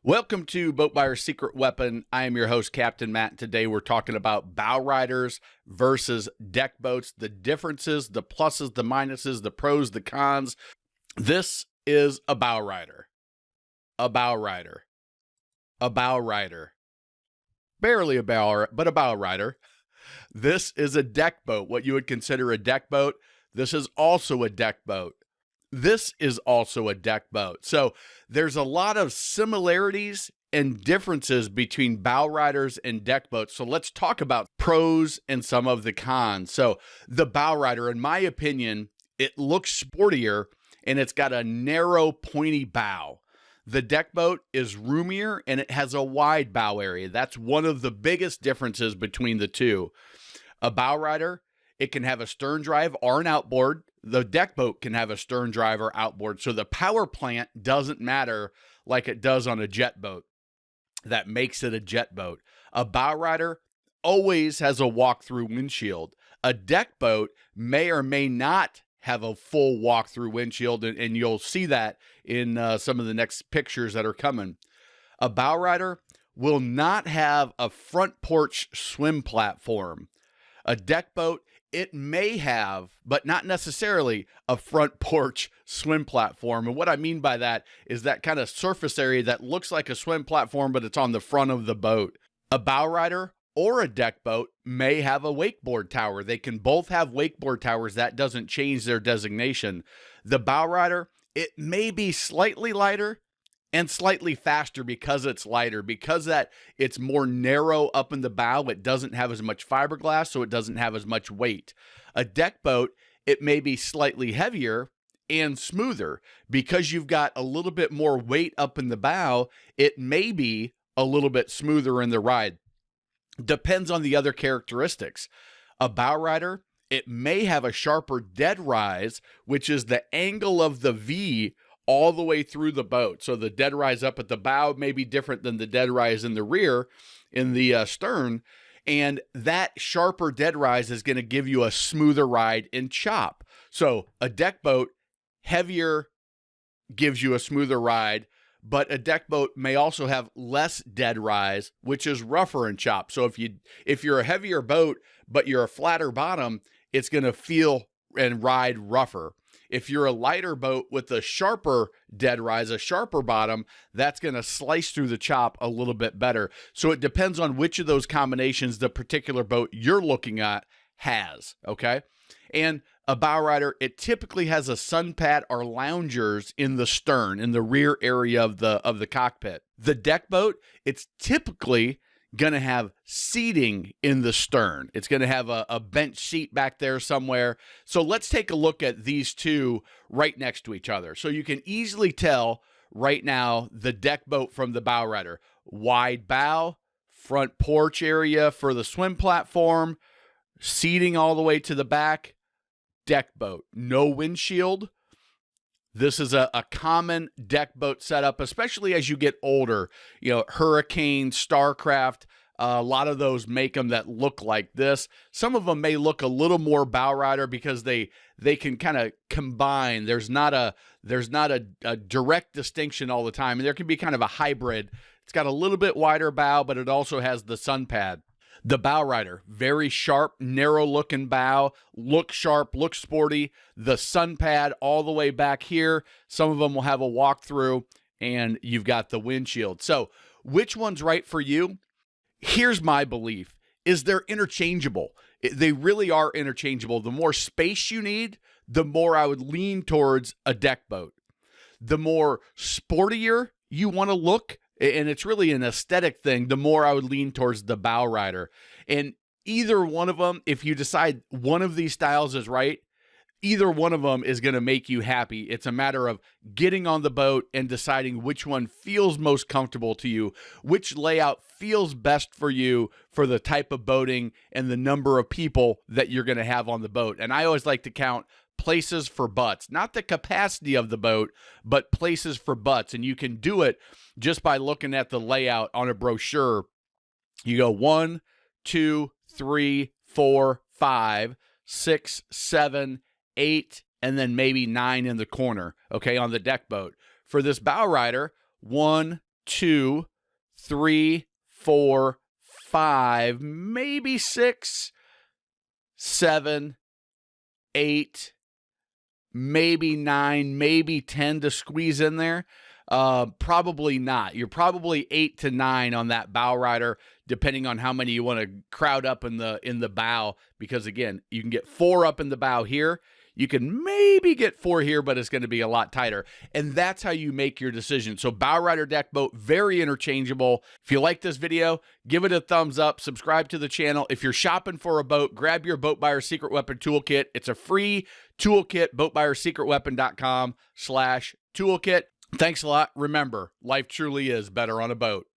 Welcome to Boat Buyer's Secret Weapon. I am your host, Captain Matt. Today we're talking about bow riders versus deck boats, the differences, the pluses, the minuses, the pros, the cons. This is a bow rider. A bow rider. A bow rider. Barely a bow, but a bow rider. This is a deck boat, what you would consider a deck boat. This is also a deck boat. This is also a deck boat. So there's a lot of similarities and differences between bow riders and deck boats. So let's talk about pros and some of the cons. So the bow rider, in my opinion, it looks sportier and it's got a narrow, pointy bow. The deck boat is roomier and it has a wide bow area. That's one of the biggest differences between the two. A bow rider, it can have a stern drive or an outboard. The deck boat can have a stern drive or outboard. So the power plant doesn't matter like it does on a jet boat. That makes it a jet boat. A bow rider always has a walk-through windshield. A deck boat may or may not have a full walk-through windshield, and you'll see that in some of the next pictures that are coming. A bow rider will not have a front porch swim platform. A deck boat, it may have, but not necessarily, a front porch swim platform. And what I mean by that is that kind of surface area that looks like a swim platform, but it's on the front of the boat. A bow rider or a deck boat may have a wakeboard tower. They can both have wakeboard towers. That doesn't change their designation. The bow rider, it may be slightly lighter and slightly faster because it's lighter, because that it's more narrow up in the bow. It doesn't have as much fiberglass, so it doesn't have as much weight. A deck boat, it may be slightly heavier and smoother because you've got a little bit more weight up in the bow. It may be a little bit smoother in the ride. Depends on the other characteristics. A bow rider, it may have a sharper dead rise, which is the angle of the V all the way through the boat. So the dead rise up at the bow may be different than the dead rise in the rear, in the stern. And that sharper dead rise is going to give you a smoother ride and chop. So a deck boat, heavier, gives you a smoother ride, but a deck boat may also have less dead rise, which is rougher and chop. So if you're a heavier boat, but you're a flatter bottom, it's going to feel and ride rougher. If you're a lighter boat with a sharper dead rise, a sharper bottom, that's going to slice through the chop a little bit better. So it depends on which of those combinations the particular boat you're looking at has, okay? And a bow rider, it typically has a sun pad or loungers in the stern, in the rear area of the cockpit. The deck boat, it's typically going to have seating in the stern. It's going to have a bench seat back there somewhere. So let's take a look at these two right next to each other. So you can easily tell right now the deck boat from the bow rider. Wide bow, front porch area for the swim platform, seating all the way to the back. Deck boat, no windshield. This is a common deck boat setup, especially as you get older. You know, Hurricane, StarCraft, a lot of those make them that look like this. Some of them may look a little more bow rider because they can kind of combine. There's not a direct distinction all the time, and there can be kind of a hybrid. It's got a little bit wider bow, but it also has the sun pad. The bow rider, very sharp, narrow-looking bow, look sharp, look sporty. The sun pad all the way back here. Some of them will have a walk-through, and you've got the windshield. So which one's right for you? Here's my belief, is they're interchangeable. They really are interchangeable. The more space you need, the more I would lean towards a deck boat. The more sportier you want to look, and it's really an aesthetic thing, the more I would lean towards the bow rider. And either one of them, if you decide one of these styles is right, either one of them is going to make you happy. It's a matter of getting on the boat and deciding which one feels most comfortable to you, which layout feels best for you for the type of boating and the number of people that you're going to have on the boat. And I always like to count places for butts, not the capacity of the boat, but places for butts. And you can do it just by looking at the layout on a brochure. You go 1, 2, 3, 4, 5, 6, 7, 8, and then maybe 9 in the corner, okay, on the deck boat. For this bow rider, 1, 2, 3, 4, 5, maybe 6, 7, 8, maybe 9, maybe 10 to squeeze in there. Probably not. You're probably 8 to 9 on that bow rider, depending on how many you want to crowd up in the bow, because again, you can get 4 up in the bow here. You can maybe get 4 here, but it's going to be a lot tighter. And that's how you make your decision. So bow rider, deck boat, very interchangeable. If you like this video, give it a thumbs up, subscribe to the channel. If you're shopping for a boat, grab your Boat Buyer Secret Weapon Toolkit. It's a free toolkit, boatbuyersecretweapon.com/toolkit. Thanks a lot. Remember, life truly is better on a boat.